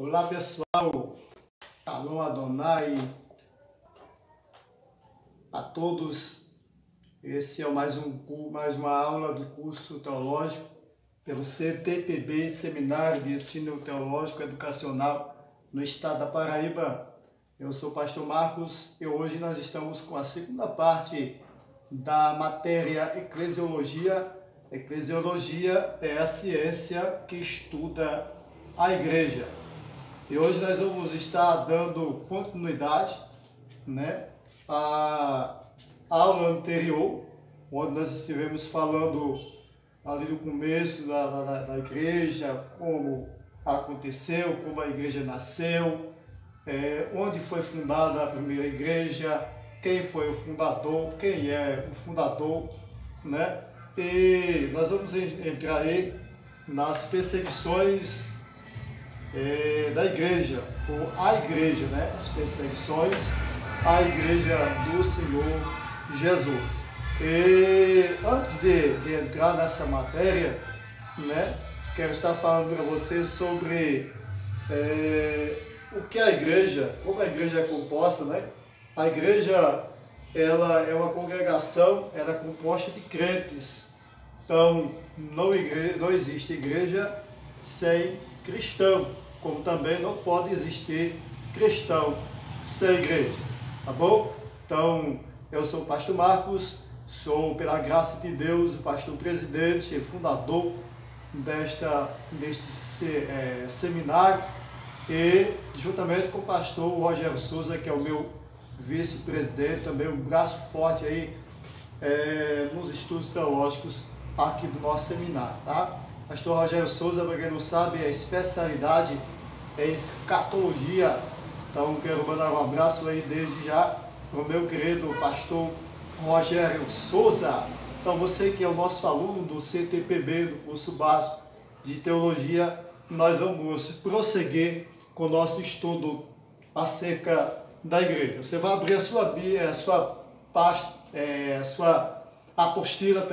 Olá pessoal, Shalom Adonai a todos. Esse é mais uma aula do curso teológico pelo CTPB, Seminário de Ensino Teológico Educacional no estado da Paraíba. Eu sou o pastor Marcos e hoje nós estamos com a segunda parte da matéria Eclesiologia. Eclesiologia é a ciência que estuda a igreja. E hoje nós vamos estar dando continuidade, à aula anterior, onde nós estivemos falando ali no começo da igreja, como aconteceu, como a igreja nasceu, onde foi fundada a primeira igreja, quem foi o fundador, quem é o fundador, E nós vamos entrar aí nas perseguições da igreja, ou a igreja, as perseguições à igreja do Senhor Jesus. E antes de entrar nessa matéria, quero estar falando para vocês sobre o que é a igreja, como a igreja é composta, A igreja, ela é uma congregação, ela é composta de crentes. Então, não existe igreja sem cristão, como também não pode existir cristão sem igreja, tá bom? Então, eu sou o pastor Marcos, sou, pela graça de Deus, o pastor presidente e fundador deste seminário, e juntamente com o pastor Rogério Souza, que é o meu vice-presidente, também um braço forte aí nos estudos teológicos aqui do nosso seminário, tá? Pastor Rogério Souza, para quem não sabe, é especialidade em escatologia. Então quero mandar um abraço aí desde já para o meu querido pastor Rogério Souza. Então você que é o nosso aluno do CTPB, do curso básico de teologia, nós vamos prosseguir com o nosso estudo acerca da igreja. Você vai abrir a sua apostila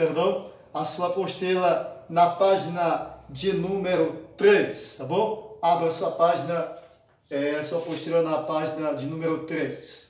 na página de número 3, tá bom? Abra a sua página, sua apostila na página de número 3.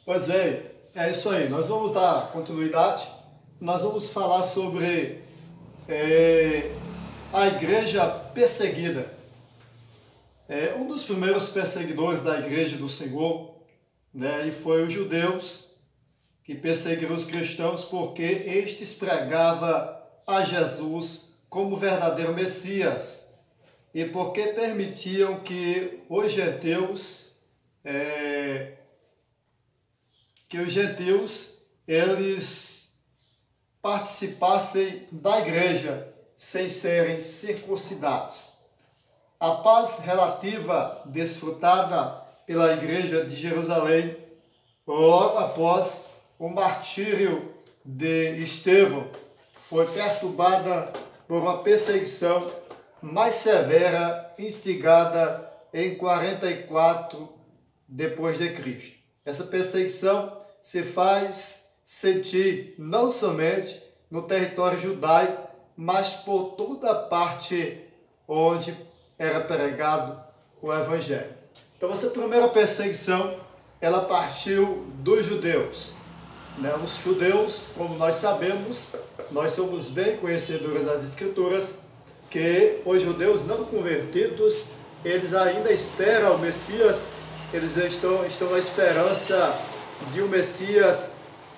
Pois é isso aí. Nós vamos dar continuidade. Nós vamos falar sobre a igreja perseguida. Um dos primeiros perseguidores da igreja do Senhor, e foi os judeus que perseguiram os cristãos porque estes pregavam a Jesus como verdadeiro Messias e porque permitiam que os gentios eles participassem da igreja sem serem circuncidados. A paz relativa desfrutada pela igreja de Jerusalém logo após o martírio de Estevão foi perturbada por uma perseguição mais severa instigada em 44 depois de Cristo. Essa perseguição se faz sentir não somente no território judaico, mas por toda a parte onde era pregado o Evangelho. Então essa primeira perseguição, ela partiu dos judeus. Os judeus, como nós sabemos, nós somos bem conhecedores das Escrituras, que os judeus não convertidos, eles ainda esperam o Messias, eles estão na esperança de um Messias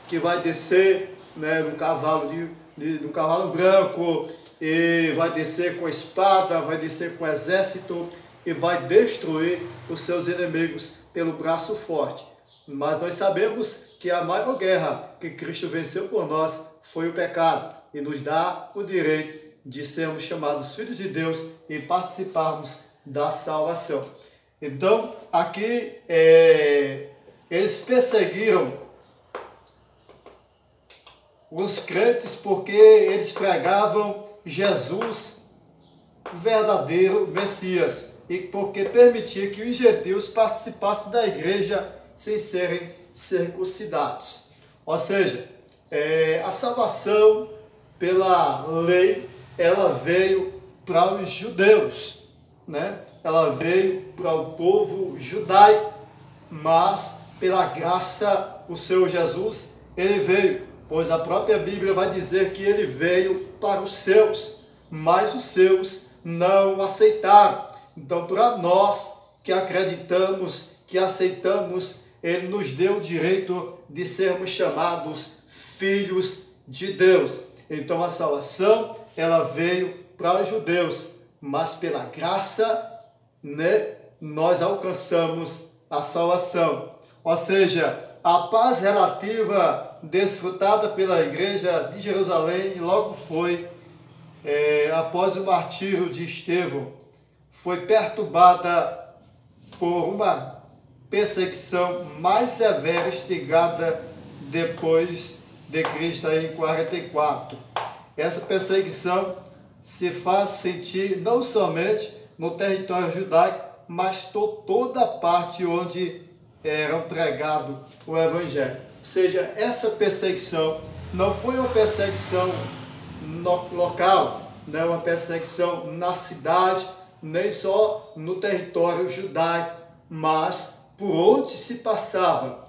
que vai descer num cavalo branco, e vai descer com espada, vai descer com exército e vai destruir os seus inimigos pelo braço forte. Mas nós sabemos que a maior guerra que Cristo venceu por nós foi o pecado e nos dá o direito de sermos chamados filhos de Deus e participarmos da salvação. Então, aqui eles perseguiram os crentes porque eles pregavam Jesus verdadeiro Messias e porque permitia que os gentios participassem da igreja sem serem circuncidados. Ou seja, a salvação pela lei, ela veio para os judeus, né? Ela veio para o povo judaico, mas pela graça o Senhor Jesus, ele veio, pois a própria Bíblia vai dizer que ele veio para os seus, mas os seus não o aceitaram. Então, para nós que acreditamos, que aceitamos, ele nos deu o direito de sermos chamados filhos de Deus. Então, a salvação, ela veio para os judeus, mas pela graça, né, nós alcançamos a salvação. Ou seja, a paz relativa desfrutada pela igreja de Jerusalém logo foi, após o martírio de Estevão, foi perturbada por uma perseguição mais severa instigada depois de Cristo aí em 44. Essa perseguição se faz sentir não somente no território judaico, mas toda a parte onde era pregado o Evangelho. Ou seja, essa perseguição não foi uma perseguição local, não é uma perseguição na cidade, nem só no território judaico, mas por onde se passava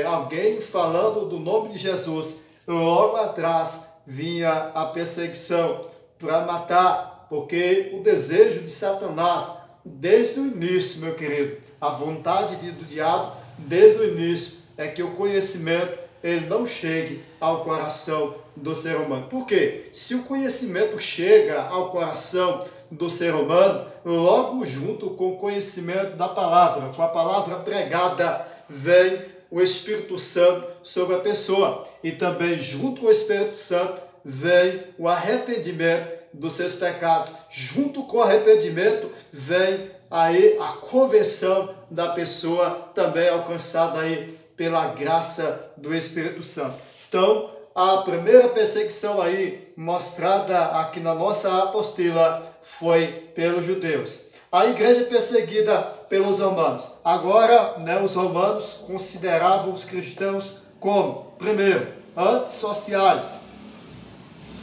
alguém falando do nome de Jesus, logo atrás vinha a perseguição para matar, porque o desejo de Satanás, desde o início, meu querido, a vontade do diabo, desde o início, é que o conhecimento ele não chegue ao coração do ser humano. Por quê? Se o conhecimento chega ao coração do ser humano, logo junto com o conhecimento da palavra, com a palavra pregada, vem o Espírito Santo sobre a pessoa. E também junto com o Espírito Santo vem o arrependimento dos seus pecados. Junto com o arrependimento vem aí a conversão da pessoa, também alcançada aí pela graça do Espírito Santo. Então, a primeira perseguição aí mostrada aqui na nossa apostila foi pelos judeus. A igreja perseguida pelos romanos. Agora, os romanos consideravam os cristãos como, primeiro, antissociais.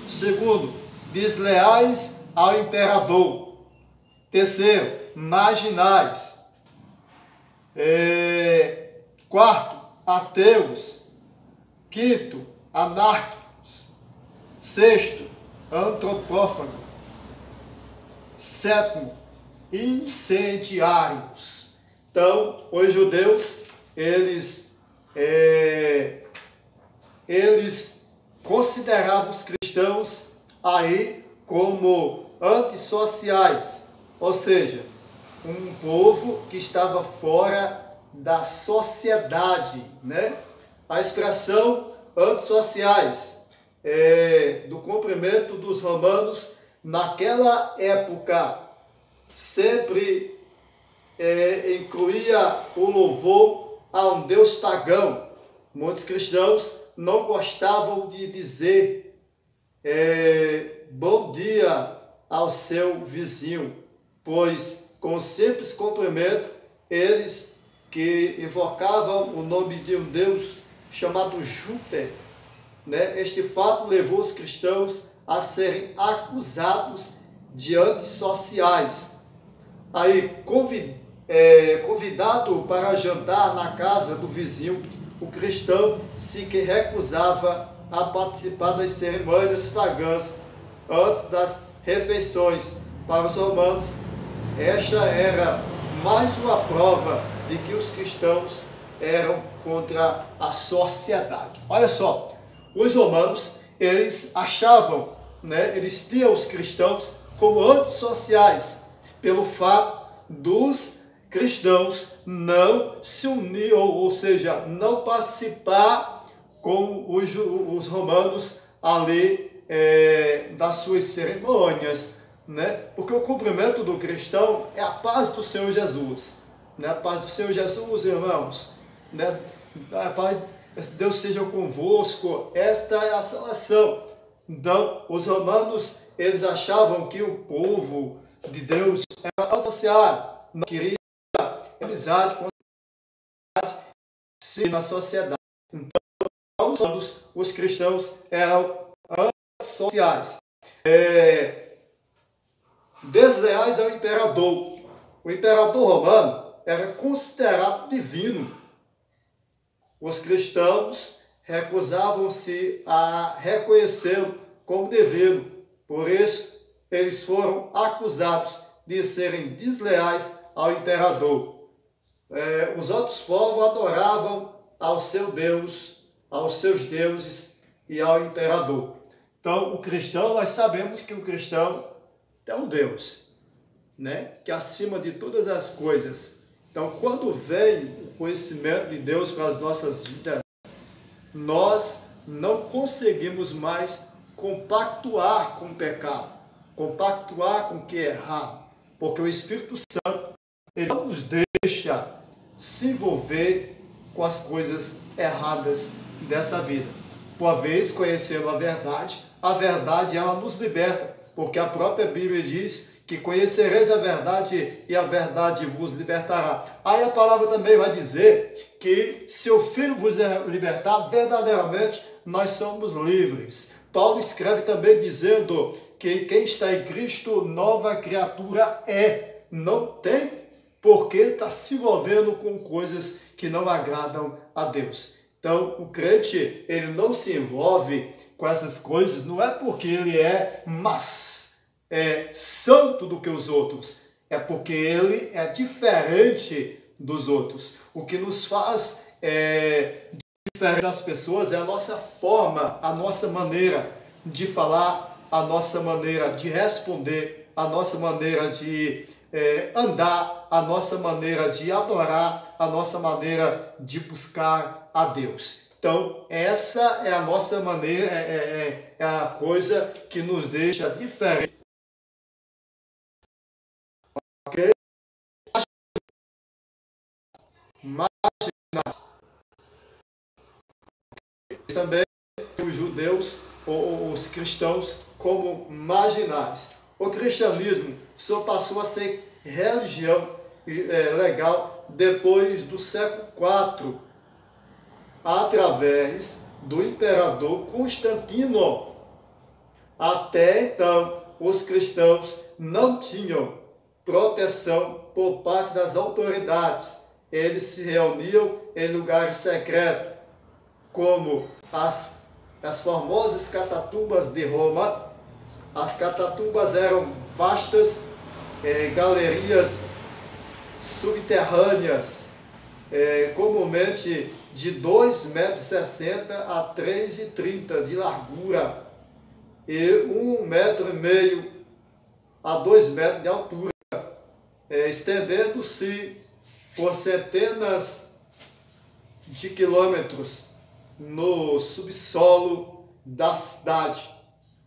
Segundo, desleais ao imperador. Terceiro, marginais. Quarto, ateus. Quinto, anárquicos. Sexto, antropófagos. Sétimo, incendiários. Então, os judeus, eles consideravam os cristãos aí como antissociais, ou seja, um povo que estava fora da sociedade, né? A expressão antissociais do cumprimento dos romanos naquela época sempre incluía o louvor a um deus pagão. Muitos cristãos não gostavam de dizer bom dia ao seu vizinho, pois com simples cumprimento eles que invocavam o nome de um deus chamado Júpiter, né? Este fato levou os cristãos a serem acusados de antissociais. Aí, convidado para jantar na casa do vizinho, o cristão se recusava a participar das cerimônias pagãs antes das refeições. Para os romanos, esta era mais uma prova de que os cristãos eram contra a sociedade. Olha só, os romanos, eles achavam, eles tinham os cristãos como antissociais, pelo fato dos cristãos não se unir, ou seja, não participar com os romanos ali das suas cerimônias, porque o cumprimento do cristão é a paz do Senhor Jesus, a paz do Senhor Jesus, irmãos, a paz, Deus seja convosco, esta é a salvação. Então, os romanos, eles achavam que o povo de Deus era antissocial, não queria amizade com na sociedade. Então, todos os cristãos eram antissociais. Desleais ao imperador. O imperador romano era considerado divino. Os cristãos recusavam-se a reconhecê-lo como divino. Por isso, eles foram acusados de serem desleais ao imperador. Os outros povos adoravam ao seu Deus, aos seus deuses e ao imperador. Então, o cristão, nós sabemos que o cristão é um Deus, né? Que é acima de todas as coisas. Então, quando vem o conhecimento de Deus para as nossas vidas, nós não conseguimos mais compactuar com o pecado, compactuar com o que é errado, porque o Espírito Santo, ele não nos deixa se envolver com as coisas erradas dessa vida. Uma vez conhecendo a verdade ela nos liberta, porque a própria Bíblia diz que conhecereis a verdade e a verdade vos libertará. Aí a palavra também vai dizer que se o Filho vos libertar, verdadeiramente nós somos livres. Paulo escreve também dizendo que quem está em Cristo, nova criatura é. Não tem porque está se envolvendo com coisas que não agradam a Deus. Então, o crente, ele não se envolve com essas coisas, não é porque ele é santo do que os outros, é porque ele é diferente dos outros. O que nos faz diferente das pessoas é a nossa forma, a nossa maneira de falar, a nossa maneira de responder, a nossa maneira de andar, a nossa maneira de adorar, a nossa maneira de buscar a Deus. Então, essa é a nossa maneira, é a coisa que nos deixa diferente. Ok? Também os judeus ou os cristãos como marginais. O cristianismo só passou a ser religião legal depois do século IV, através do imperador Constantino. Até então, os cristãos não tinham proteção por parte das autoridades. Eles se reuniam em lugares secretos, como as famosas catatumbas de Roma. As catatumbas eram vastas galerias subterrâneas, comumente de 2,60 metros a 3,30 m de largura e 1,5 metro a 2 metros de altura, estendendo-se por centenas de quilômetros no subsolo da cidade.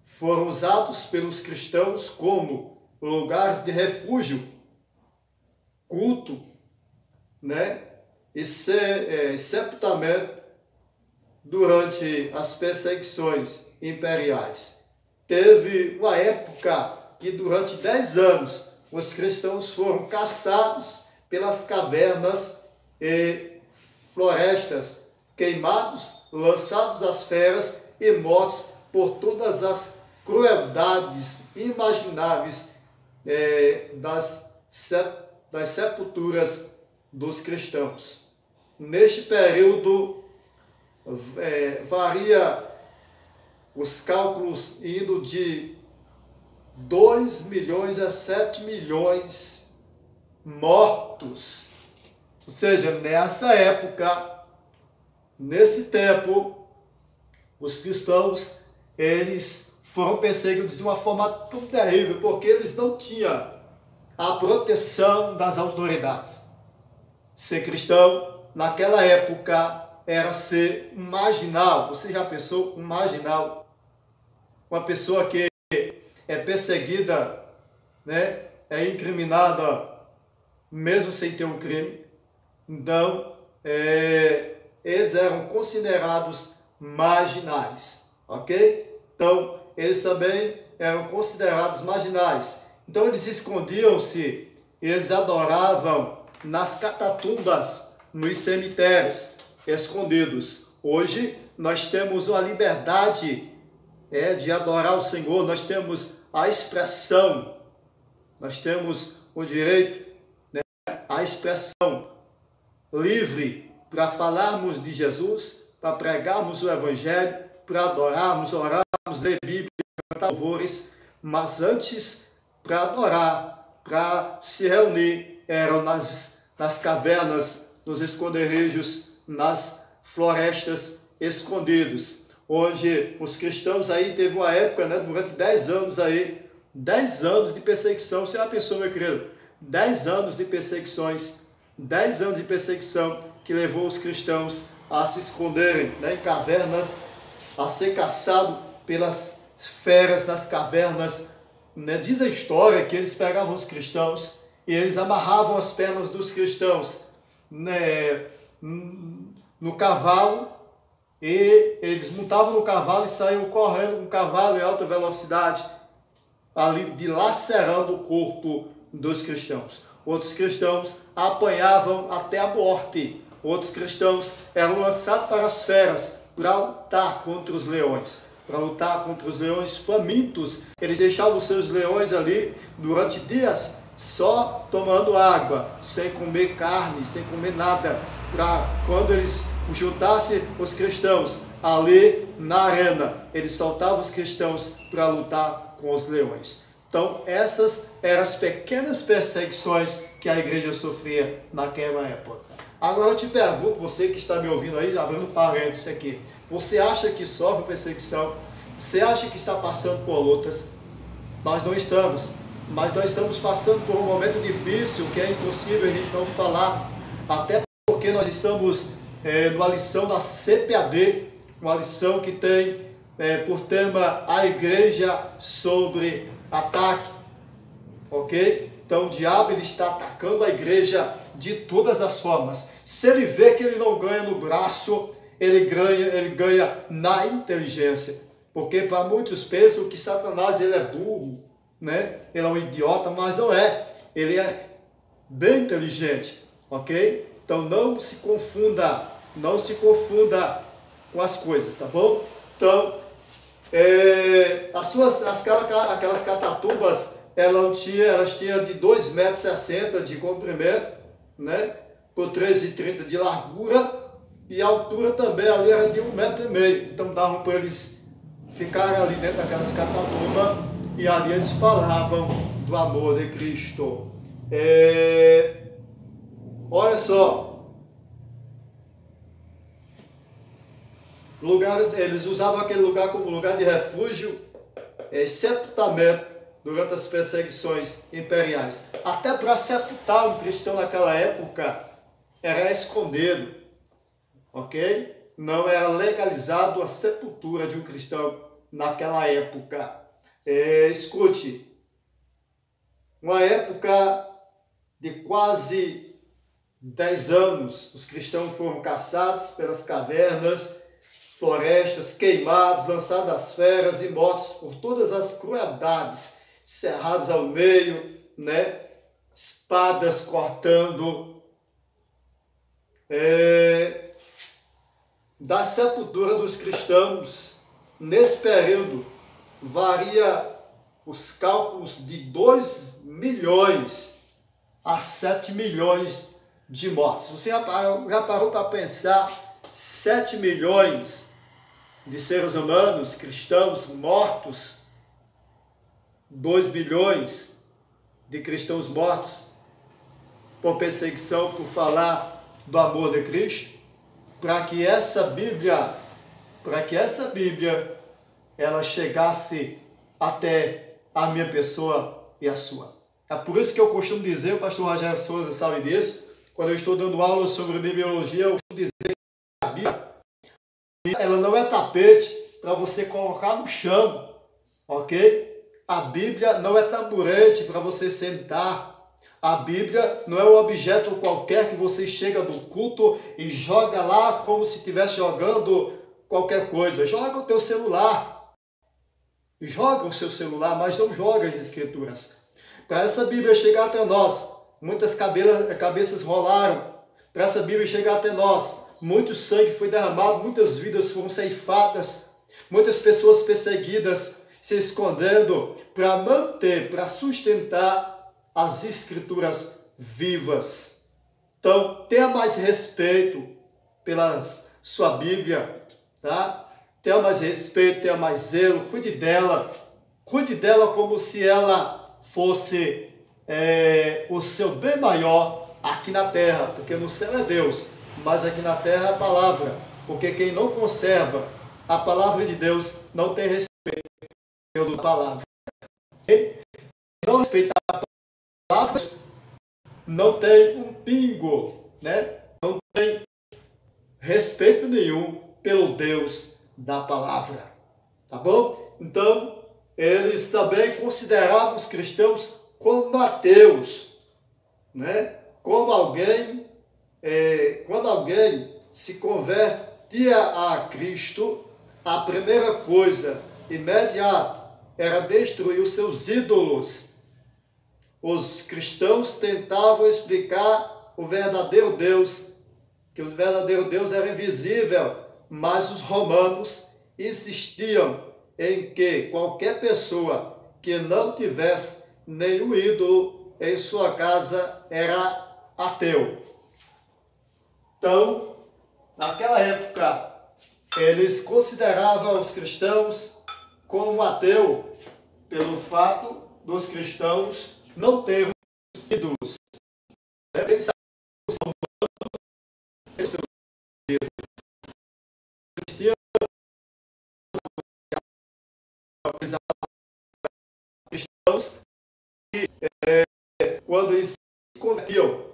Foram usados pelos cristãos como lugares de refúgio, culto, né? E sepultamento durante as perseguições imperiais. Teve uma época que durante 10 anos os cristãos foram caçados pelas cavernas e florestas, queimados, lançados às feras e mortos por todas as crueldades imagináveis das sepulturas dos cristãos. Neste período, varia os cálculos indo de 2 milhões a 7 milhões mortos. Ou seja, nessa época, nesse tempo, os cristãos, eles foram perseguidos de uma forma tão terrível, porque eles não tinham a proteção das autoridades. Ser cristão, naquela época, era ser um marginal. Você já pensou? Um marginal? Uma pessoa que é perseguida, né? É incriminada, mesmo sem ter um crime. Então, eles eram considerados marginais, ok? Então, eles também eram considerados marginais. Então eles escondiam-se, eles adoravam nas catatumbas, nos cemitérios, escondidos. Hoje nós temos a liberdade de adorar o Senhor, nós temos a expressão, nós temos o direito, a expressão livre para falarmos de Jesus, para pregarmos o Evangelho, para adorarmos, orarmos, ler Bíblia, cantar louvores, mas antes, para adorar, para se reunir, eram nas cavernas, nos esconderijos, nas florestas, escondidos, onde os cristãos aí teve uma época, durante 10 anos aí, 10 anos de perseguição. Você já pensou, meu querido? 10 anos de perseguições, 10 anos de perseguição que levou os cristãos a se esconderem em cavernas, a ser caçado pelas feras das cavernas. Diz a história que eles pegavam os cristãos e eles amarravam as pernas dos cristãos no cavalo, e eles montavam no cavalo e saíam correndo com o cavalo em alta velocidade, ali dilacerando o corpo dos cristãos. Outros cristãos apanhavam até a morte. Outros cristãos eram lançados para as feras para lutar contra os leões. Para lutar contra os leões famintos. Eles deixavam os seus leões ali durante dias, só tomando água, sem comer carne, sem comer nada. Para quando eles juntassem os cristãos ali na arena, eles soltavam os cristãos para lutar com os leões. Então, essas eram as pequenas perseguições que a igreja sofria naquela época. Agora eu te pergunto, você que está me ouvindo aí, abrindo parênteses aqui, você acha que sofre perseguição? Você acha que está passando por lutas? Nós não estamos, mas nós estamos passando por um momento difícil que é impossível a gente não falar, até porque nós estamos numa lição da CPAD, uma lição que tem por tema a igreja sobre ataque, ok? Então o diabo ele está atacando a igreja de todas as formas. Se ele vê que ele não ganha no braço, ele ganha na inteligência. Porque para muitos pensam que Satanás ele é burro, ele é um idiota, mas não é. Ele é bem inteligente, ok? Então não se confunda com as coisas, tá bom? Então, aquelas catatumbas, elas tinham de 2,60 metros de comprimento, por 3,30 de largura, e a altura também ali era de 1,5 metro. Então davam para eles ficarem ali dentro daquelas catatumbas, e ali eles falavam do amor de Cristo. Olha só, eles usavam aquele lugar como lugar de refúgio, sepultamento, durante as perseguições imperiais. Até para sepultar um cristão naquela época era escondido, ok? Não era legalizado a sepultura de um cristão naquela época. Escute, uma época de quase 10 anos, os cristãos foram caçados pelas cavernas, florestas, queimados, lançados às feras e mortos por todas as crueldades, cerrados ao meio, espadas cortando. Da sepultura dos cristãos, nesse período, varia os cálculos de 2 milhões a 7 milhões de mortos. Você já parou para pensar 7 milhões de seres humanos, cristãos mortos, 2 bilhões de cristãos mortos por perseguição, por falar do amor de Cristo, para que essa Bíblia ela chegasse até a minha pessoa e a sua. É por isso que eu costumo dizer, o pastor Rogério Souza sabe disso, quando eu estou dando aula sobre bibliologia, eu costumo dizer que a Bíblia ela não é tapete para você colocar no chão, ok? A Bíblia não é tamborete para você sentar. A Bíblia não é um objeto qualquer que você chega do culto e joga lá como se estivesse jogando qualquer coisa. Joga o teu celular. joga o seu celular, mas não joga as Escrituras. Para essa Bíblia chegar até nós, muitas cabeças rolaram. Para essa Bíblia chegar até nós, muito sangue foi derramado, muitas vidas foram ceifadas, muitas pessoas perseguidas, se escondendo para manter, para sustentar as Escrituras vivas. Então, tenha mais respeito pela sua Bíblia, tá? Tenha mais respeito, tenha mais zelo, cuide dela como se ela fosse o seu bem maior aqui na terra, porque no céu é Deus, mas aqui na terra é a palavra, porque quem não conserva a palavra de Deus não tem respeito pela palavra. Quem não respeita a palavra não tem um pingo, né? Não tem respeito nenhum pelo Deus da palavra, tá bom? Então, eles também consideravam os cristãos como ateus, né? Como alguém, quando alguém se convertia a Cristo, a primeira coisa imediata era destruir os seus ídolos. Os cristãos tentavam explicar o verdadeiro Deus, que o verdadeiro Deus era invisível, mas os romanos insistiam em que qualquer pessoa que não tivesse nenhum ídolo em sua casa era ateu. Então, naquela época, eles consideravam os cristãos como ateu pelo fato dos cristãos não terem ídolos. Eles cristãos que, quando eles se convertiam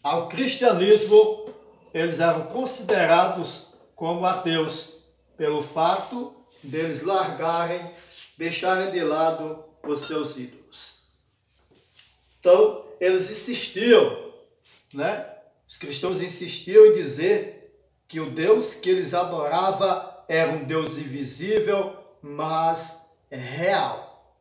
ao cristianismo, eles eram considerados como ateus pelo fato deles largarem, deixarem de lado os seus ídolos. Então, eles insistiam, né? Os cristãos insistiam em dizer que o Deus que eles adoravam era um Deus invisível, mas real.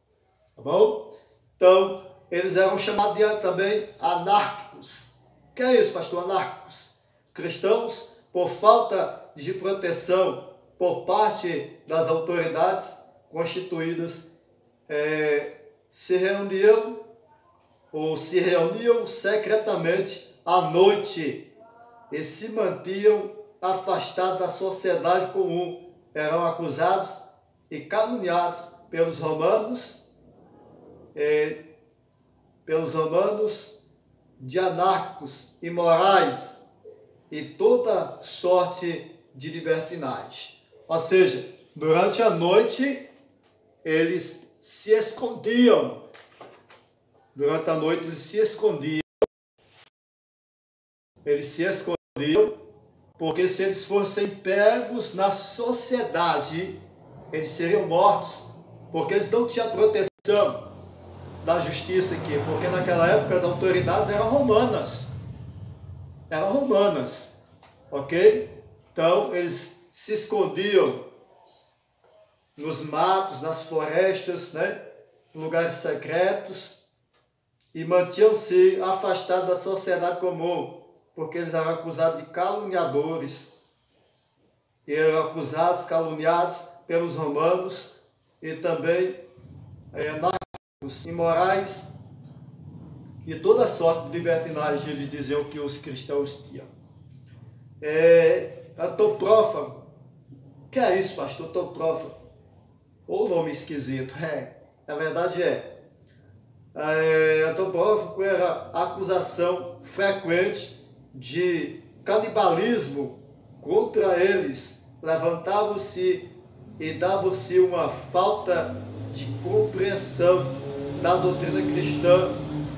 Tá bom? Então, eles eram chamados também anárquicos. O que é isso, pastor? Anárquicos. Cristãos, por falta de proteção por parte das autoridades constituídas, se reuniam secretamente à noite e se mantinham afastados da sociedade comum. Eram acusados e caluniados pelos romanos de anárquicos, imorais e toda sorte de libertinagem. Ou seja, durante a noite eles se escondiam. Durante a noite eles se escondiam. Eles se escondiam porque se eles fossem pegos na sociedade, eles seriam mortos, porque eles não tinham proteção da justiça aqui, porque naquela época as autoridades eram romanas. Eram romanas, ok? Então eles se escondiam nos matos, nas florestas, né? Em lugares secretos, e mantinham-se afastados da sociedade comum, porque eles eram acusados de caluniadores, e eram acusados, caluniados pelos romanos, e também anárquicos, imorais, e toda sorte de libertinagem eles diziam que os cristãos tinham. Antropófago. O que é isso, pastor? Antropófago. Ou nome esquisito. Na verdade antropófago era acusação frequente de canibalismo contra eles. Levantavam-se e davam-se uma falta de compreensão da doutrina cristã,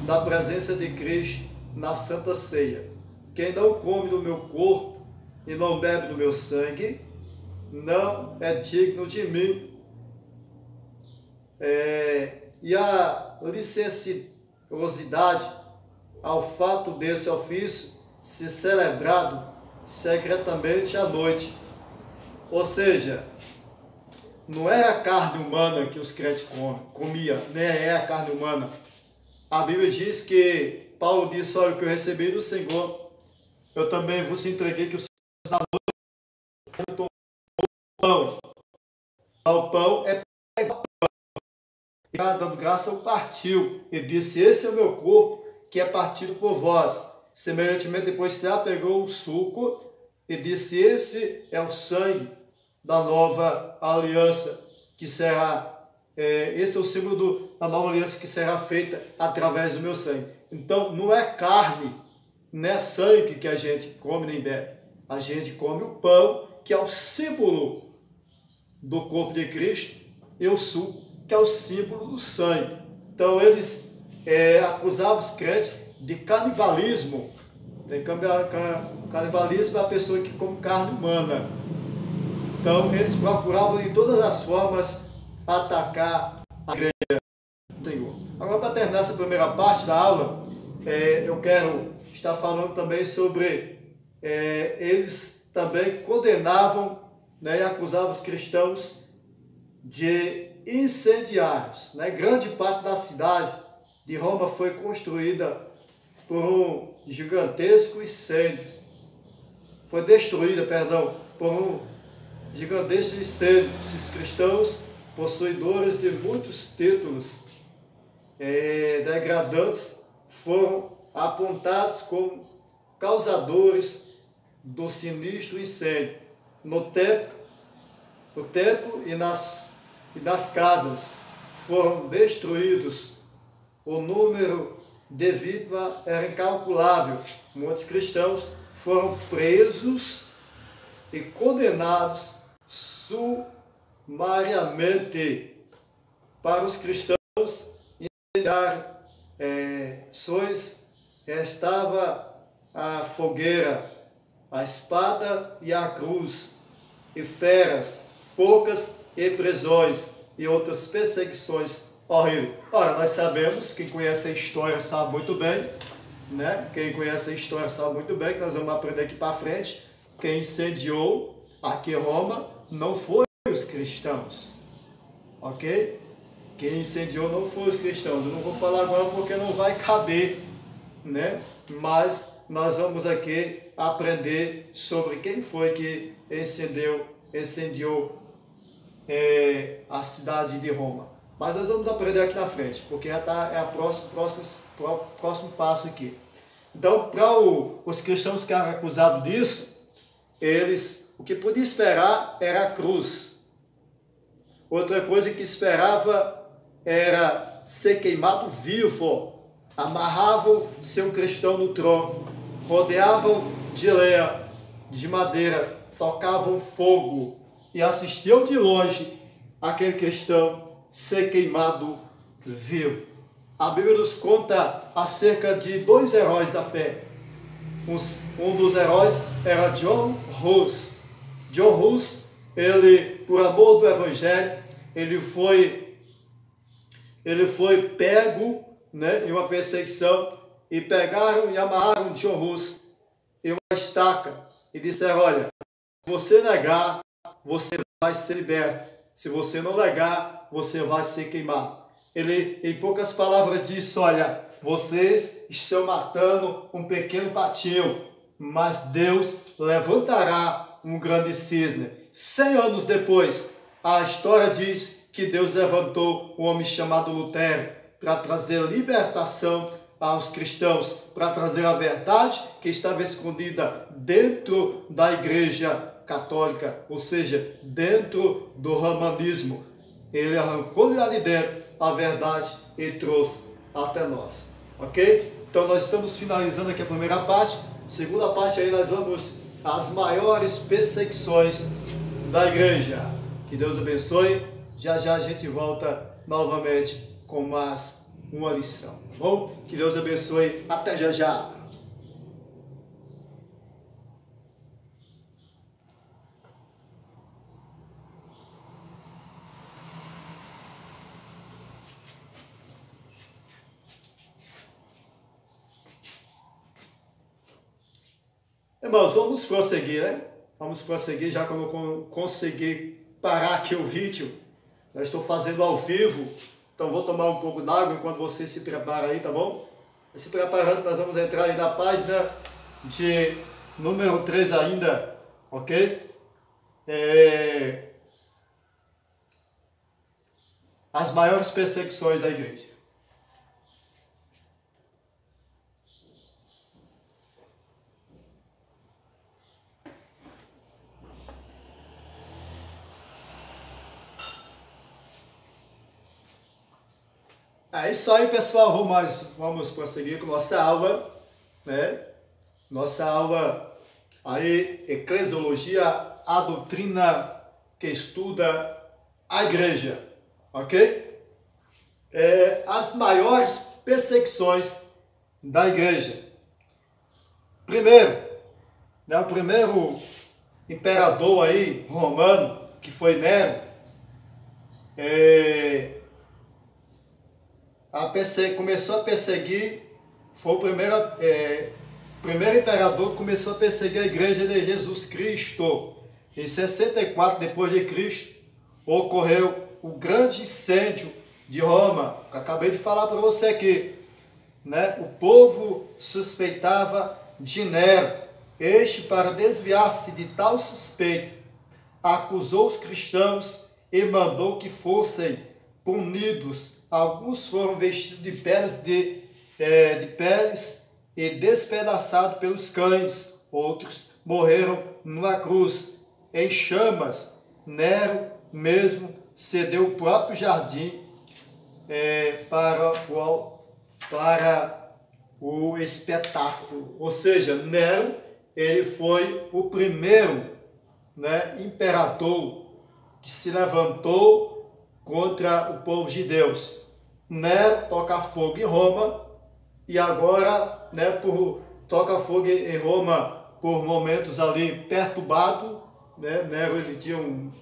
da presença de Cristo na Santa Ceia. Quem não come do meu corpo e não bebe do meu sangue, não é digno de mim. E a licenciosidade ao fato desse ofício ser celebrado secretamente à noite, Ou seja, não é a carne humana que os crentes comiam, né? É a carne humana. A Bíblia diz que, Paulo disse, olha, o que eu recebi do Senhor, eu também vos entreguei, que o Senhor na noite tomou o pão. O pão é pão. E dando graça, o partiu. E disse, esse é o meu corpo, que é partido por vós. Semelhantemente, depois já pegou o suco e disse, esse é o sangue da nova aliança, que será, esse é o símbolo da nova aliança que será feita através do meu sangue. Então, não é carne, não é sangue que a gente come nem bebe. A gente come o pão, que é o símbolo do corpo de Cristo, e o suco, que é o símbolo do sangue. Então, eles acusavam os crentes de canibalismo. Canibalismo é a pessoa que come carne humana. Então, eles procuravam de todas as formas atacar a igreja do Senhor. Agora, para terminar essa primeira parte da aula, eu quero estar falando também sobre eles também condenavam, né, e acusavam os cristãos de incendiários. Né? Grande parte da cidade de Roma foi construída por um gigantesco incêndio. Foi destruída, perdão, por um gigantesco incêndio. Esses cristãos, possuidores de muitos títulos degradantes, foram apontados como causadores do sinistro incêndio no templo e nas casas. Foram destruídos. O número de vítimas era incalculável. Muitos cristãos foram presos e condenados sumariamente. Para os cristãos incendiar estava a fogueira, a espada e a cruz, e feras, forcas e prisões e outras perseguições horríveis. Ora, nós sabemos, quem conhece a história sabe muito bem, né? Quem conhece a história sabe muito bem, que nós vamos aprender aqui para frente. Quem incendiou aqui em Roma não foram os cristãos, ok? Quem incendiou não foram os cristãos. Eu não vou falar agora porque não vai caber, né? Mas nós vamos aqui aprender sobre quem foi que incendiou a cidade de Roma. Mas nós vamos aprender aqui na frente, porque já é o próximo passo aqui. Então, para os cristãos que eram acusados disso, o que podia esperar era a cruz. Outra coisa que esperava era ser queimado vivo. Amarravam seu cristão no tronco, rodeavam de lenha, de madeira, tocavam fogo e assistiam de longe aquele cristão ser queimado vivo. A Bíblia nos conta acerca de dois heróis da fé. Um dos heróis era John Hus. John Hus, ele, por amor do Evangelho, ele foi pego, né, em uma perseguição, e pegaram e amarraram John Hus em uma estaca e disseram, olha, se você negar, você vai ser liberto. Se você não negar, você vai ser queimado. Ele, em poucas palavras, disse, olha, vocês estão matando um pequeno patinho, mas Deus levantará um grande cisne. 100 anos depois, a história diz que Deus levantou um homem chamado Lutero para trazer libertação aos cristãos, para trazer a verdade que estava escondida dentro da igreja católica, ou seja, dentro do romanismo. Ele arrancou ali dentro a verdade e trouxe até nós, ok? Então nós estamos finalizando aqui a primeira parte. Segunda parte aí nós vamos às maiores perseguições da igreja. Que Deus abençoe. Já já a gente volta novamente com mais uma lição, tá bom? Que Deus abençoe. Até já já. Irmãos, vamos prosseguir, né? vamos prosseguir, já que eu não consegui parar aqui o vídeo. Eu estou fazendo ao vivo, então vou tomar um pouco d'água enquanto você se prepara aí, tá bom? Se preparando, nós vamos entrar aí na página de número 3 ainda, ok? As maiores perseguições da igreja. É isso aí, pessoal. Vamos prosseguir com nossa aula, né? Nossa aula aí, Eclesiologia, a doutrina que estuda a igreja, ok? As maiores perseguições da igreja. Primeiro, né, o primeiro imperador aí, romano, que foi Nero, começou a perseguir, foi o primeiro imperador que começou a perseguir a igreja de Jesus Cristo. Em 64 depois de Cristo, ocorreu o grande incêndio de Roma, que eu acabei de falar para você aqui, né? O povo suspeitava de Nero. Este, para desviar-se de tal suspeito, acusou os cristãos e mandou que fossem punidos. Alguns foram vestidos de peles e despedaçados pelos cães. Outros morreram numa cruz em chamas. Nero mesmo cedeu o próprio jardim para o espetáculo. Ou seja, Nero, ele foi o primeiro, né, imperador que se levantou contra o povo de Deus. Nero toca fogo em Roma, e agora, né, toca fogo em Roma por momentos ali perturbado, né? Nero, ele tinha um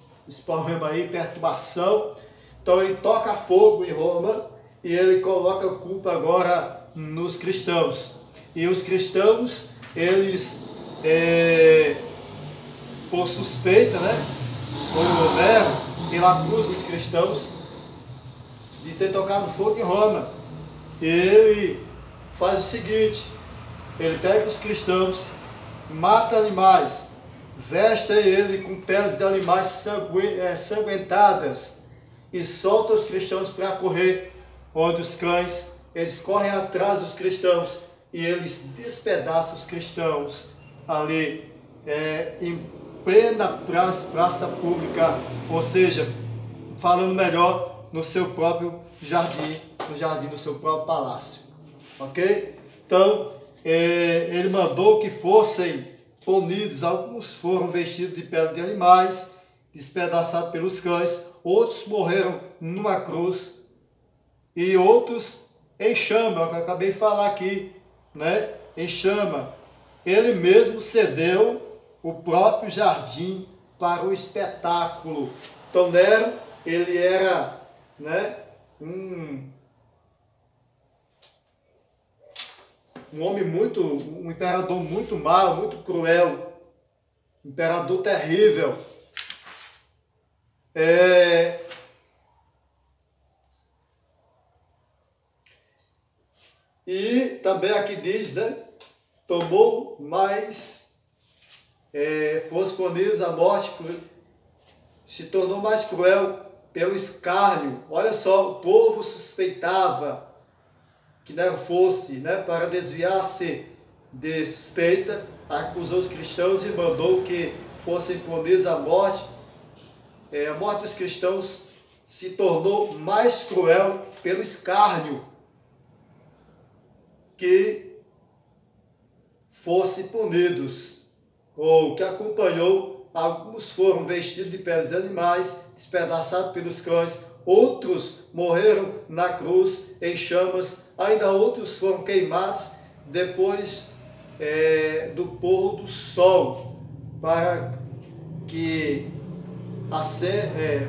problema aí, perturbação, então ele toca fogo em Roma e ele coloca a culpa agora nos cristãos. E os cristãos, eles, por suspeita, né, por Nero, ele acusa os cristãos de ter tocado fogo em Roma. E ele faz o seguinte: ele pega os cristãos, mata animais, veste ele com peles de animais sanguentadas e solta os cristãos para correr, onde os cães, eles correm atrás dos cristãos e eles despedaçam os cristãos ali em plena praça pública, ou seja, falando melhor, no seu próprio jardim, no jardim do seu próprio palácio, ok? Então, ele mandou que fossem punidos. Alguns foram vestidos de pele de animais, despedaçados pelos cães, outros morreram numa cruz e outros em chama, que eu acabei de falar aqui, né? Em chama. Ele mesmo cedeu o próprio jardim para o espetáculo. Então, Nero, ele era, né, um homem um imperador muito mau, muito cruel, imperador terrível. E também aqui diz, né, tomou mais, fosse punidos a morte, se tornou mais cruel pelo escárnio. Olha só, o povo suspeitava que Nero fosse, né, para desviar-se de suspeita, acusou os cristãos e mandou que fossem punidos a morte. A morte dos cristãos se tornou mais cruel pelo escárnio, que fossem punidos, ou que acompanhou. Alguns foram vestidos de peles de animais, despedaçados pelos cães, outros morreram na cruz em chamas, ainda outros foram queimados depois do pôr do sol, para que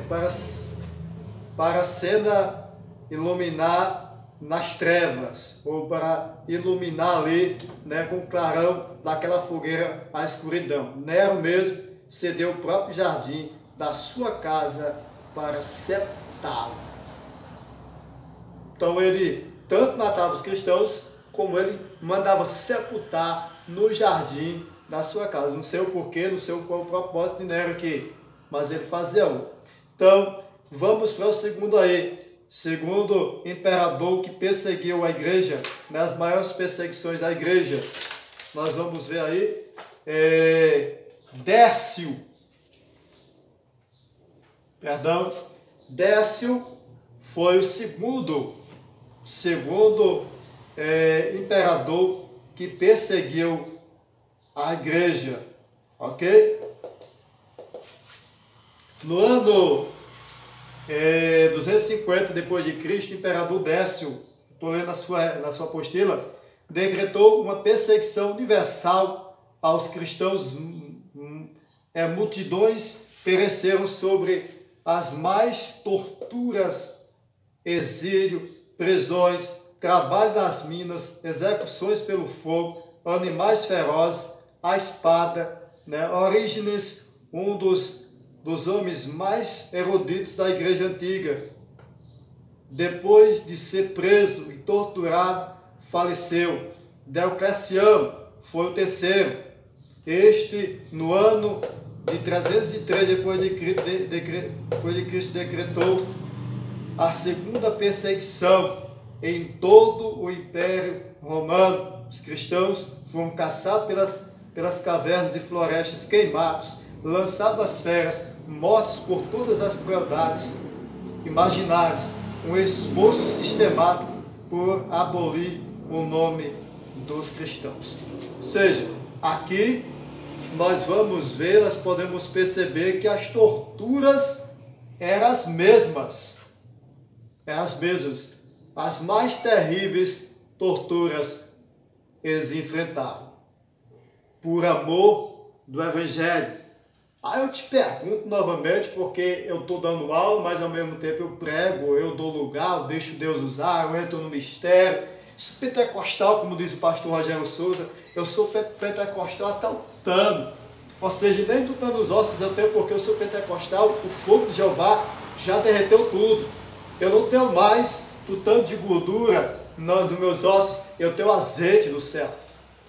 para a cena iluminar nas trevas, ou para iluminar ali, né, com o clarão daquela fogueira a escuridão. Nero mesmo, cedeu o próprio jardim da sua casa para sepultá-lo. Então ele tanto matava os cristãos, como ele mandava sepultar no jardim da sua casa. Não sei o porquê, não sei qual o propósito de Nero aqui, mas ele fazia. Então, vamos para o segundo aí. Segundo imperador que perseguiu a igreja, nas maiores perseguições da igreja, nós vamos ver aí, Décio. Décio foi o segundo imperador que perseguiu a igreja, ok? No ano 250 depois de Cristo, o imperador Décio, estou lendo na sua apostila, decretou uma perseguição universal aos cristãos. Multidões pereceram sobre as mais torturas, exílio, prisões, trabalho nas minas, execuções pelo fogo, animais ferozes, a espada, Orígenes, um dos homens mais eruditos da igreja antiga, depois de ser preso e torturado, faleceu. Diocleciano foi o terceiro. Este, no ano de 303 depois de Cristo, decretou a segunda perseguição em todo o Império Romano. Os cristãos foram caçados pelas cavernas e florestas, queimados, lançados às feras, mortos por todas as crueldades imagináveis, um esforço sistemático por abolir o nome dos cristãos. Ou seja, aqui nós podemos perceber que as torturas eram as mesmas. As mais terríveis torturas eles enfrentavam, por amor do Evangelho. Aí eu te pergunto novamente, porque eu estou dando aula, mas ao mesmo tempo eu prego, eu dou lugar, eu deixo Deus usar, eu entro no mistério. Sou pentecostal, como diz o pastor Rogério Souza, eu sou pentecostal até o tano. Ou seja, nem tutando os ossos eu tenho, porque eu sou pentecostal, o fogo de Jeová já derreteu tudo. Eu não tenho mais tutano de gordura dos meus ossos, eu tenho azeite do céu.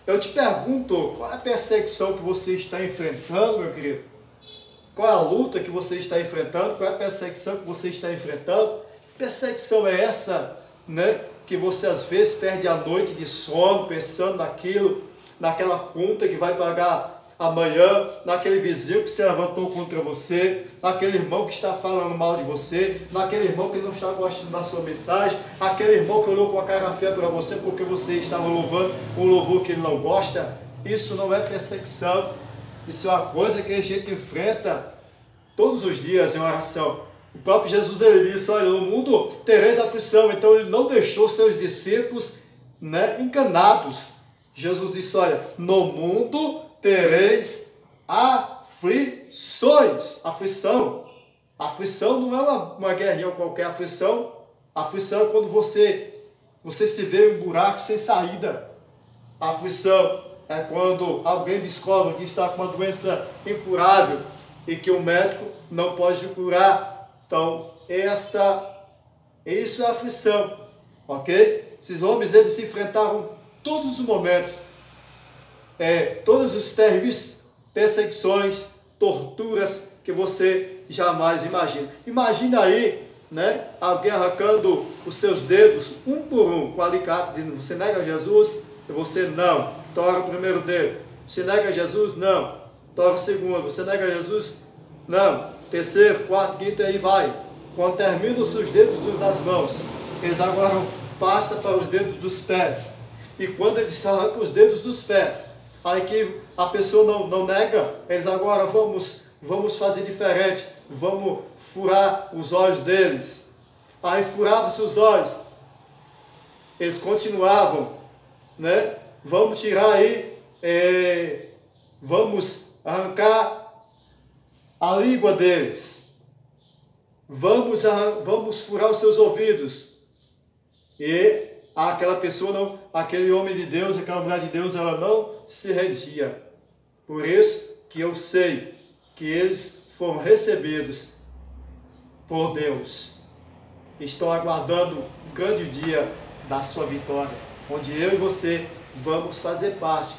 Eu te pergunto, qual é a perseguição que você está enfrentando, meu querido? Qual é a luta que você está enfrentando? Qual é a perseguição que você está enfrentando? Que perseguição é essa, que você às vezes perde a noite de sono pensando naquilo, naquela conta que vai pagar amanhã, naquele vizinho que se levantou contra você, naquele irmão que está falando mal de você, naquele irmão que não está gostando da sua mensagem, aquele irmão que olhou com a cara feia para você porque você estava louvando um louvor que ele não gosta. Isso não é perseguição. Isso é uma coisa que a gente enfrenta todos os dias em oração. O próprio Jesus, ele disse, olha, no mundo tereis aflição. Então ele não deixou seus discípulos enganados. Jesus disse, olha, no mundo tereis aflições. Aflição não é uma guerrinha ou qualquer aflição. Aflição é quando você se vê em um buraco sem saída. Aflição é quando alguém descobre que está com uma doença incurável e que o médico não pode curar. Então, isso é aflição, ok? Esses homens, eles se enfrentaram todos os momentos, todas as terríveis perseguições, torturas que você jamais imagina. Imagina aí, alguém arrancando os seus dedos, um por um, com alicate, dizendo, você nega Jesus? E você não. Tora o primeiro dedo. Você nega Jesus? Não. Tora o segundo. Você nega Jesus? Não. Terceiro, quarto, quinto, e aí vai. Quando terminam os seus dedos das mãos, eles agora passam para os dedos dos pés. E quando eles arrancam os dedos dos pés, aí que a pessoa não nega, eles agora vamos fazer diferente. Vamos furar os olhos deles. Aí furavam-se os olhos. Eles continuavam, Vamos tirar aí, vamos arrancar a língua deles, vamos furar os seus ouvidos. E aquela pessoa não, aquele homem de Deus, aquela mulher de Deus, ela não se rendia. Por isso que eu sei que eles foram recebidos por Deus. Estão aguardando o grande dia da sua vitória, onde eu e você vamos fazer parte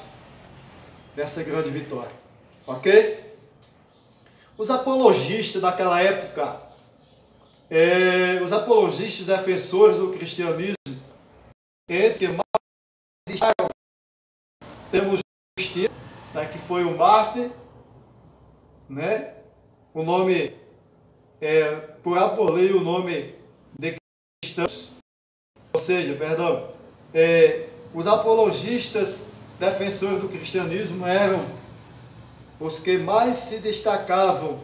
dessa grande vitória. Ok? Os apologistas daquela época, os apologistas defensores do cristianismo, entre mais temos Justino, né, que foi um mártir, né? O nome, por abolir o nome de cristãos, ou seja, perdão, os apologistas defensores do cristianismo eram os que mais se destacavam.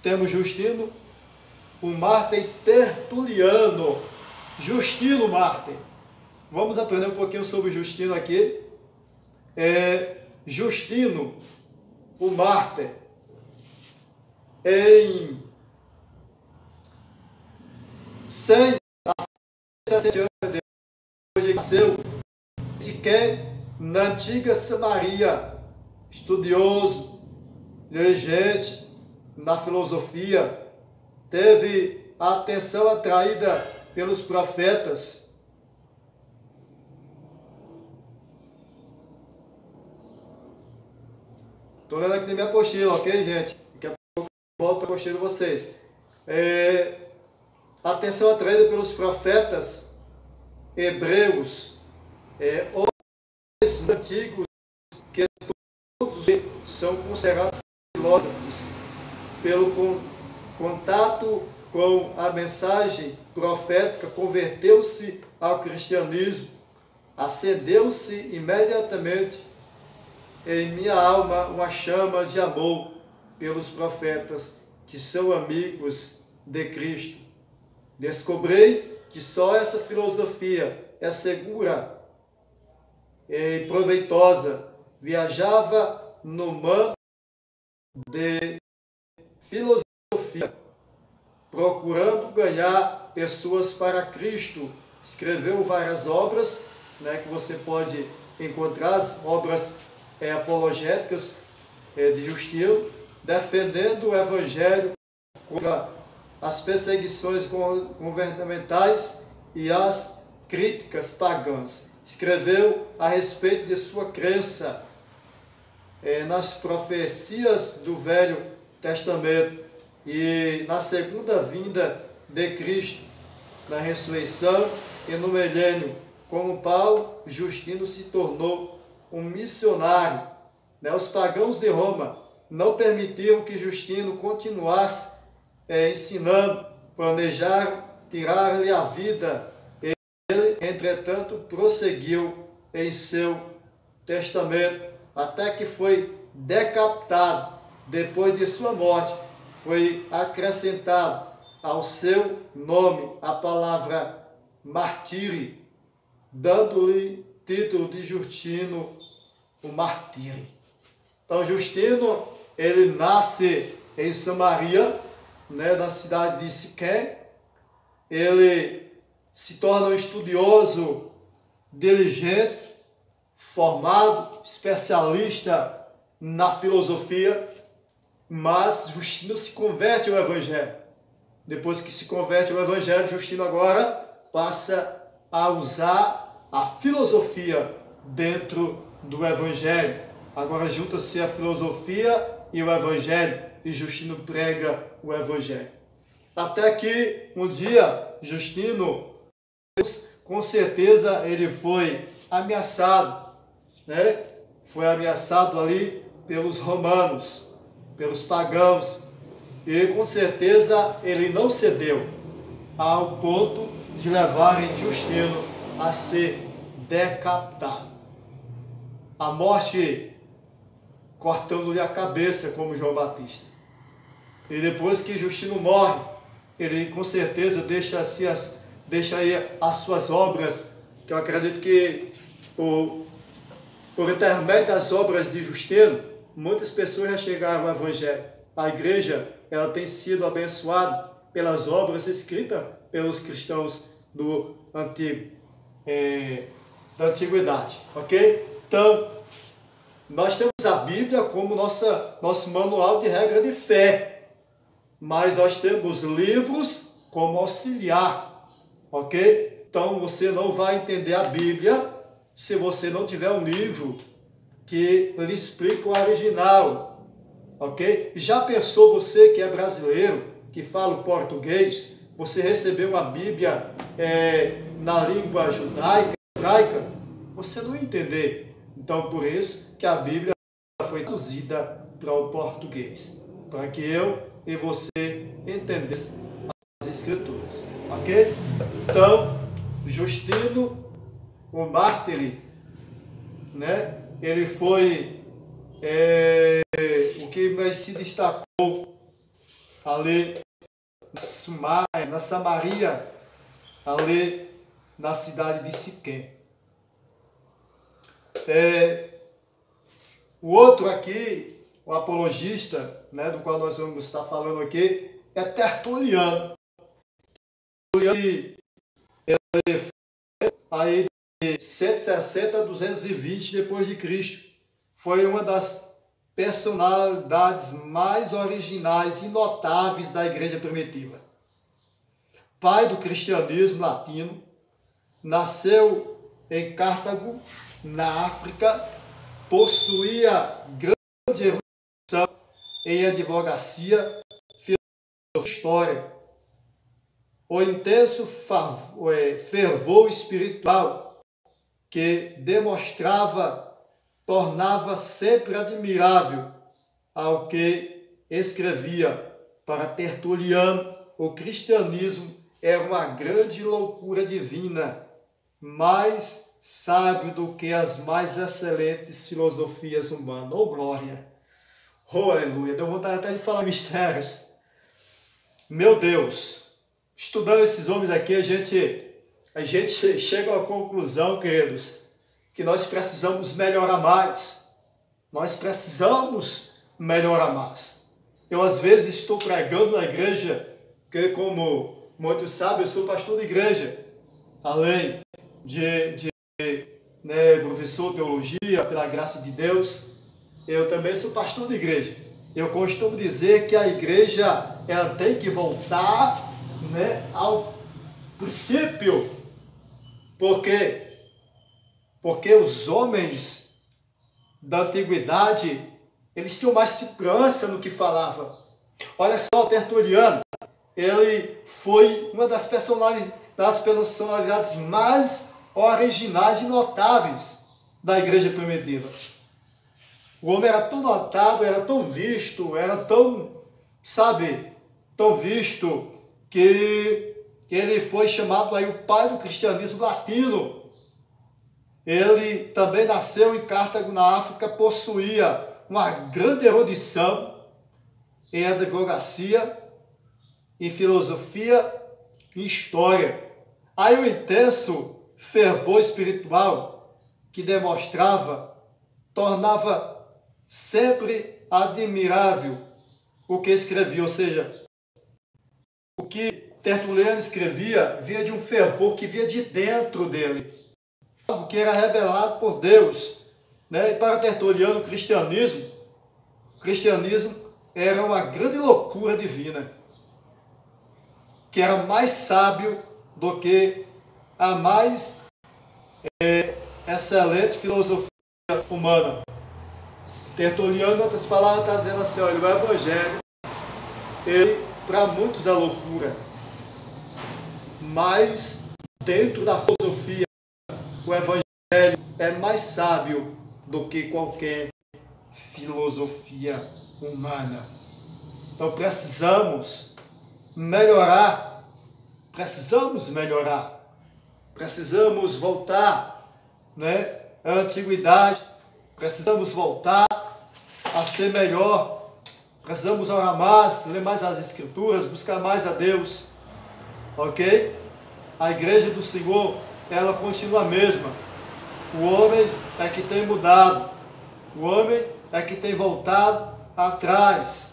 Temos Justino, o mártir Tertuliano, Justino mártir. Vamos aprender um pouquinho sobre Justino aqui. Justino, o mártir, em 160 anos depois de nasceu, sequer na antiga Samaria, estudioso, diligente na filosofia, teve a atenção atraída pelos profetas. Estou lendo aqui na minha apostila, ok, gente? Daqui a pouco eu volto para a apostila de vocês. Atenção atraída pelos profetas hebreus, homens antigos, que todos são considerados filósofos, pelo contato com a mensagem profética, converteu-se ao cristianismo, acendeu-se imediatamente em minha alma uma chama de amor pelos profetas que são amigos de Cristo. Descobri que só essa filosofia é segura e proveitosa. Viajava no manto de filosofia, procurando ganhar pessoas para Cristo. Escreveu várias obras, né, que você pode encontrar, as obras apologéticas de Justino, defendendo o Evangelho contra as perseguições governamentais e as críticas pagãs. Escreveu a respeito de sua crença nas profecias do Velho Testamento e na segunda vinda de Cristo, na ressurreição e no milênio. Como Paulo, Justino se tornou um missionário. Os pagãos de Roma não permitiram que Justino continuasse ensinando, planejaram tirar-lhe a vida. Ele, entretanto, prosseguiu em seu testamento, até que foi decapitado. Depois de sua morte, foi acrescentado ao seu nome a palavra martírio, dando-lhe título de Justino, o martírio. Então, Justino, ele nasce em Samaria, na cidade de Siquém. Ele se torna um estudioso, diligente, formado, especialista na filosofia, mas Justino se converte ao Evangelho. Depois que se converte ao Evangelho, Justino agora passa a usar a filosofia dentro do Evangelho. Agora junta-se a filosofia e o Evangelho, e Justino prega o Evangelho. Até que um dia, Justino, com certeza, ele foi ameaçado, Foi ameaçado ali pelos romanos, pelos pagãos, e com certeza ele não cedeu, ao ponto de levarem Justino a ser decapitado. A morte cortando-lhe a cabeça, como João Batista. E depois que Justino morre, ele com certeza deixa aí as suas obras, que eu acredito que por intermédio das obras de Justino, muitas pessoas já chegaram ao Evangelho. A igreja, ela tem sido abençoada pelas obras escritas pelos cristãos da antiguidade, ok? Então, Nós temos a Bíblia como nosso manual de regra de fé, mas nós temos livros como auxiliar, ok? Então você não vai entender a Bíblia se você não tiver um livro que lhe explica o original, ok? Já pensou você que é brasileiro, que fala o português, você recebeu uma Bíblia na língua judaica, hebraica, você não vai entender. Então, por isso que a Bíblia foi traduzida para o português, para que eu e você entendesse as Escrituras, ok? Então, Justino, o mártir, né? Ele foi o que mais se destacou ali na Samaria, ali na cidade de Siquém. O outro aqui, o apologista, né, do qual nós vamos estar falando aqui, é Tertuliano. Tertuliano, ele foi aí de 160 a 220 depois de Cristo. Foi uma das personalidades mais originais e notáveis da igreja primitiva. Pai do cristianismo latino, nasceu em Cartago, na África, possuía grande erudição em advocacia, filosofia e história. O intenso fervor espiritual que demonstrava tornava sempre admirável ao que escrevia. Para Tertuliano, o cristianismo era uma grande loucura divina, mais sábio do que as mais excelentes filosofias humanas. Oh, glória! Oh, aleluia! Deu vontade até de falar mistérios. Meu Deus! Estudando esses homens aqui, a gente chega à conclusão, queridos, que nós precisamos melhorar mais. Nós precisamos melhorar mais. Eu, às vezes, estou pregando na igreja, que, como muitos sabem, eu sou pastor de igreja. Além de professor de teologia, pela graça de Deus, eu também sou pastor de igreja. Eu costumo dizer que a igreja ela tem que voltar, né, ao princípio. Por quê? Porque os homens da antiguidade, eles tinham mais segurança no que falavam. Olha só, o Tertuliano, ele foi uma das personalidades mais originais e notáveis da igreja primitiva. O homem era tão notado, era tão visto, era tão, tão visto, que ele foi chamado aí o pai do cristianismo latino. Ele também nasceu em Cartago, na África, possuía uma grande erudição em advocacia, em filosofia e história. Aí o intenso fervor espiritual que demonstrava tornava sempre admirável o que escrevia, ou seja, o que Tertuliano escrevia vinha de um fervor que vinha de dentro dele, algo que era revelado por Deus, né? E para Tertuliano, o cristianismo era uma grande loucura divina, que era mais sábio do que a mais excelente filosofia humana. Tertuliano, em outras palavras, está dizendo assim, olha, o Evangelho, ele, para muitos é loucura, mas dentro da filosofia, o Evangelho é mais sábio do que qualquer filosofia humana. Então precisamos melhorar, precisamos voltar, né, à antiguidade, precisamos voltar a ser melhor, precisamos orar mais, ler mais as Escrituras, buscar mais a Deus, ok? A igreja do Senhor, ela continua a mesma. O homem é que tem mudado, o homem é que tem voltado atrás,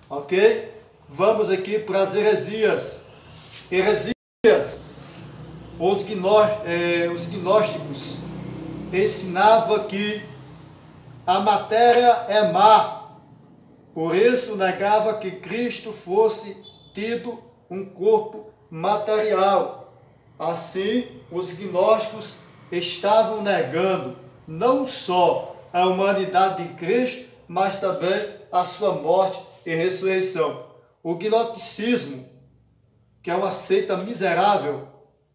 ok? Vamos aqui para as heresias. Os gnósticos ensinavam que a matéria é má. Por isso negava que Cristo fosse tido um corpo material. Assim, os gnósticos estavam negando não só a humanidade de Cristo, mas também a sua morte e ressurreição. O gnosticismo, que é uma seita miserável,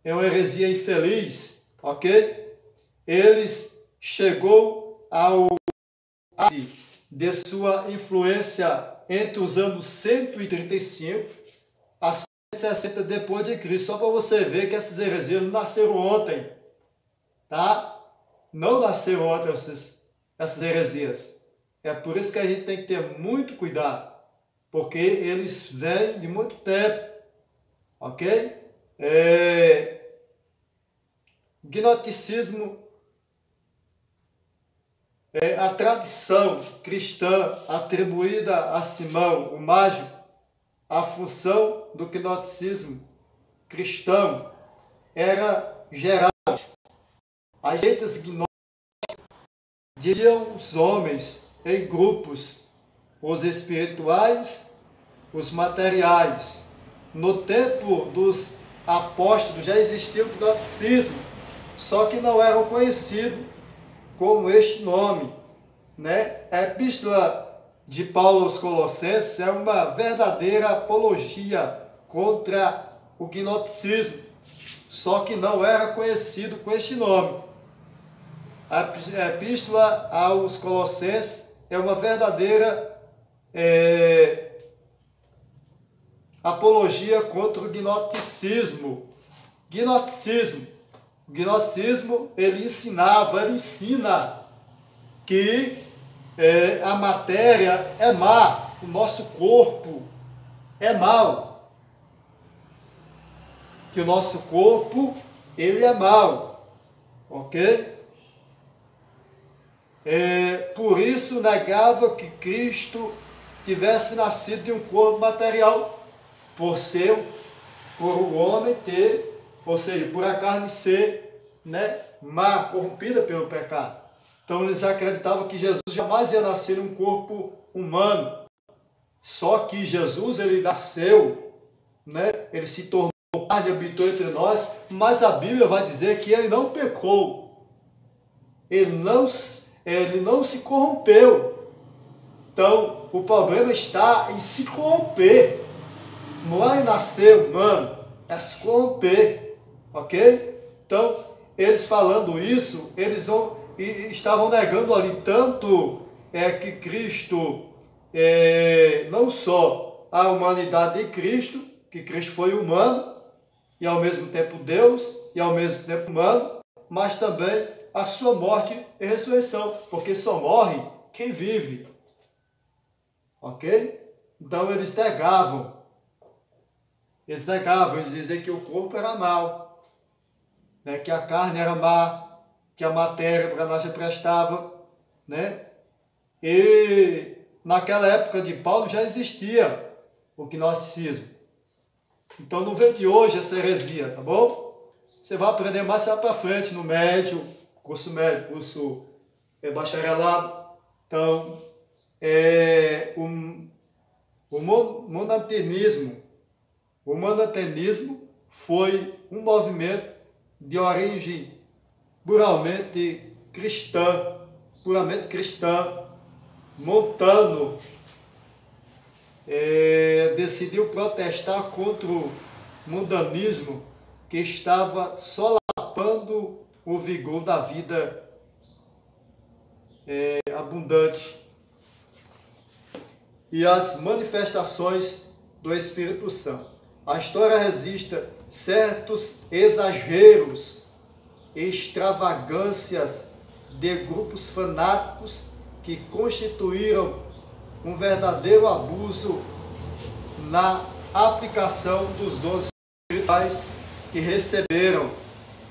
é uma heresia infeliz, ok? Eles chegou ao ápice de sua influência entre os anos 135 a 160 depois de Cristo. Só para você ver que essas heresias não nasceram ontem, tá? Não nasceram ontem essas heresias. É por isso que a gente tem que ter muito cuidado, porque eles vêm de muito tempo, ok? O gnosticismo é a tradição cristã atribuída a Simão, o mágico. A função do gnosticismo cristão era geral. As seitas gnósticas dividiam os homens em grupos, os espirituais, os materiais. No tempo dos apóstolos já existia o gnosticismo, só que não eram conhecidos como este nome, né? A epístola de Paulo aos Colossenses é uma verdadeira apologia contra o gnosticismo, só que não era conhecido com este nome. A epístola aos Colossenses é uma verdadeira apologia contra o gnosticismo. O gnosticismo, ele ensina que a matéria é má, o nosso corpo é mau, que o nosso corpo, ele é mau, ok? Por isso negava que Cristo tivesse nascido de um corpo material, por o homem ter, ou seja, por a carne ser, né, má, corrompida pelo pecado. Então eles acreditavam que Jesus jamais ia nascer em um corpo humano. Só que Jesus, ele nasceu, né, ele se tornou carne, habitou entre nós, mas a Bíblia vai dizer que ele não pecou. Ele não se corrompeu. Então, o problema está em se corromper. Não é nascer humano, é se corromper, ok? Então, eles falando isso, eles estavam negando ali tanto que Cristo, não só a humanidade de Cristo, que Cristo foi humano, e ao mesmo tempo Deus, e ao mesmo tempo humano, mas também a sua morte e ressurreição, porque só morre quem vive, ok? Então eles negavam, eles diziam que o corpo era mau, né? Que a carne era má, que a matéria para nós prestava, né? E naquela época de Paulo já existia o gnosticismo. Então não vem de hoje essa heresia, tá bom? Você vai aprender mais para frente no médio, curso médio, curso bacharelado. Então, o monatenismo foi um movimento de origem puramente cristã, Montano decidiu protestar contra o mundanismo que estava solapando o vigor da vida abundante e as manifestações do Espírito Santo. A história registra certos exageros e extravagâncias de grupos fanáticos que constituíram um verdadeiro abuso na aplicação dos dons espirituais que receberam.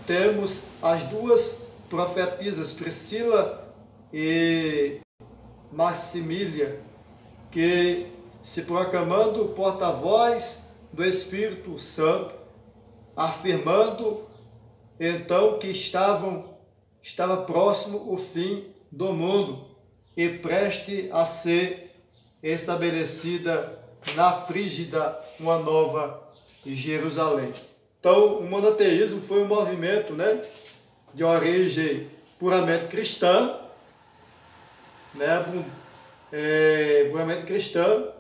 Temos as duas profetisas, Priscila e Maximília, que se proclamando porta-voz do Espírito Santo, afirmando então que estava próximo o fim do mundo e preste a ser estabelecida na Frígida uma nova Jerusalém. Então, o monoteísmo foi um movimento, né, de origem puramente cristã, né, puramente cristã,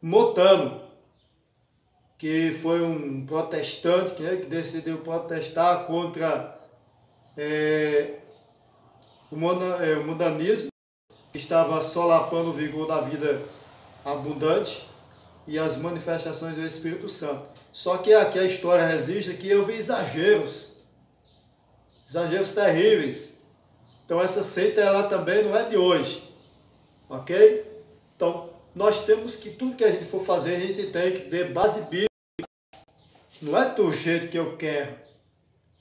Montano, que foi um protestante, né, que decidiu protestar contra o mundanismo, que estava solapando o vigor da vida abundante e as manifestações do Espírito Santo. Só que aqui a história resiste que eu vi exageros terríveis. Então essa seita ela também não é de hoje, ok? Então nós temos que tudo que a gente for fazer a gente tem que ter base bíblica. Não é do jeito que eu quero.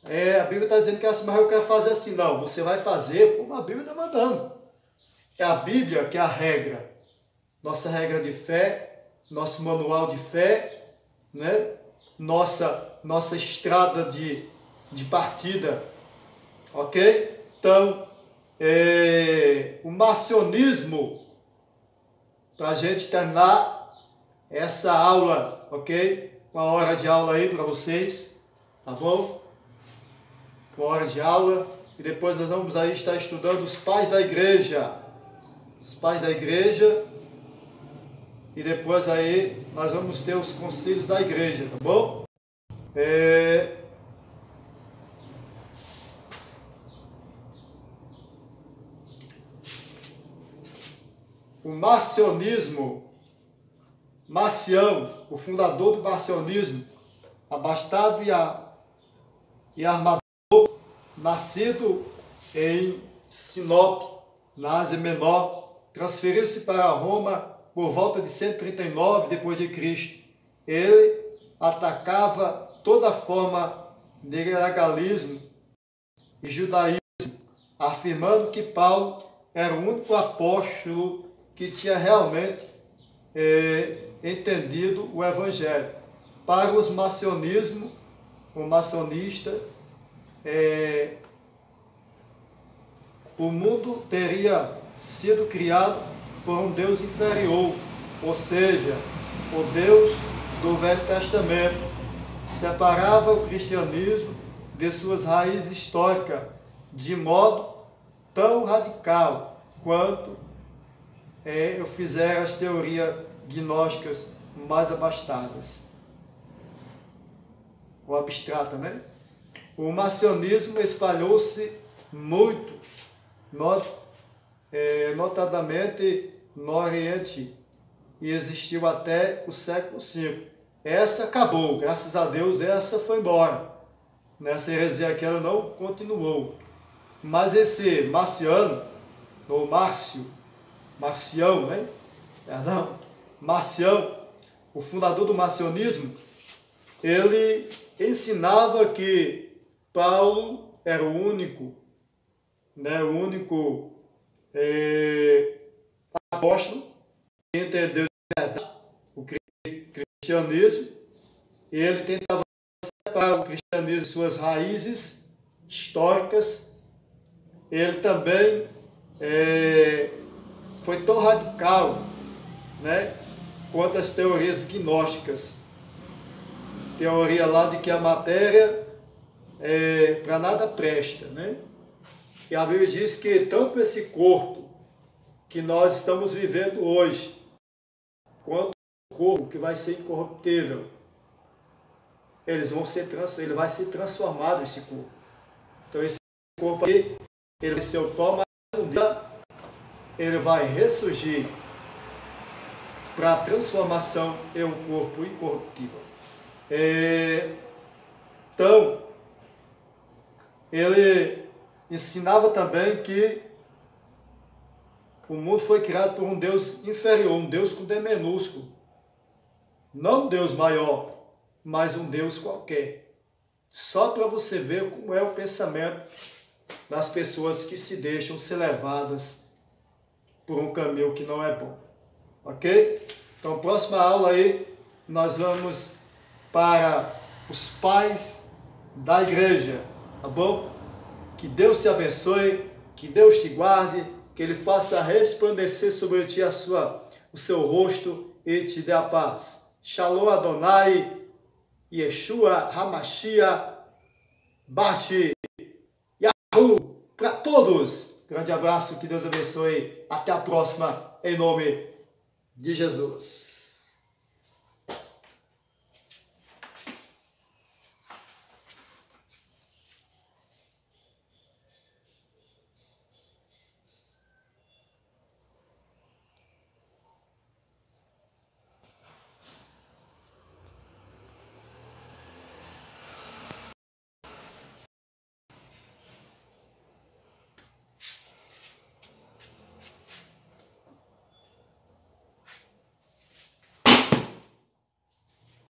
A Bíblia está dizendo que assim, mas eu quero fazer assim. Não, você vai fazer como a Bíblia está mandando. É a Bíblia que é a regra. Nossa regra de fé, nosso manual de fé, né? Nossa estrada de partida. Ok? Então, o marcionismo, para a gente terminar essa aula, ok? Uma hora de aula aí para vocês, tá bom? Uma hora de aula. E depois nós vamos aí estar estudando os pais da igreja. Os pais da igreja. E depois aí nós vamos ter os concílios da igreja, tá bom? O marcionismo, Marcião, o fundador do marcionismo, abastado e armador, nascido em Sinop, na Ásia Menor, transferiu-se para Roma por volta de 139 depois de Cristo. Ele atacava toda forma de legalismo e judaísmo, afirmando que Paulo era o único apóstolo que tinha realmente entendido o Evangelho. Para os macionismo, o maçonista, o mundo teria sido criado por um Deus inferior, ou seja, o Deus do Velho Testamento. Separava o cristianismo de suas raízes históricas de modo tão radical quanto fizeram as teorias gnósticas mais abastadas, ou abstrata, né? O macionismo espalhou-se muito, notadamente no Oriente, e existiu até o século V. Essa acabou, graças a Deus, essa foi embora. Nessa heresia aqui ela não continuou. Mas esse Marciano, ou Marcião, né? Perdão, Marcião, o fundador do marcionismo, ele ensinava que Paulo era o único, né? O único apóstolo que entendeu de verdade o cristianismo. Ele tentava separar o cristianismo de suas raízes históricas. Ele também foi tão radical, né, quanto as teorias gnósticas. Teoria lá de que a matéria para nada presta, né? E a Bíblia diz que tanto esse corpo que nós estamos vivendo hoje, quanto o corpo que vai ser incorruptível, ele vai ser transformado esse corpo. Então esse corpo aí, ele vai ser o pó, mas um dia ele vai ressurgir para a transformação em um corpo incorruptível. Então, ele ensinava também que o mundo foi criado por um Deus inferior, um Deus com D minúsculo. Não um Deus maior, mas um Deus qualquer. Só para você ver como é o pensamento das pessoas que se deixam ser levadas por um caminho que não é bom. Ok? Então, próxima aula aí, nós vamos para os pais da igreja. Tá bom? Que Deus te abençoe, que Deus te guarde, que Ele faça resplandecer sobre ti o seu rosto e te dê a paz. Shalom Adonai, Yeshua, Hamashia, Bate, Yahu, para todos. Grande abraço, que Deus abençoe. Até a próxima, em nome de Jesus.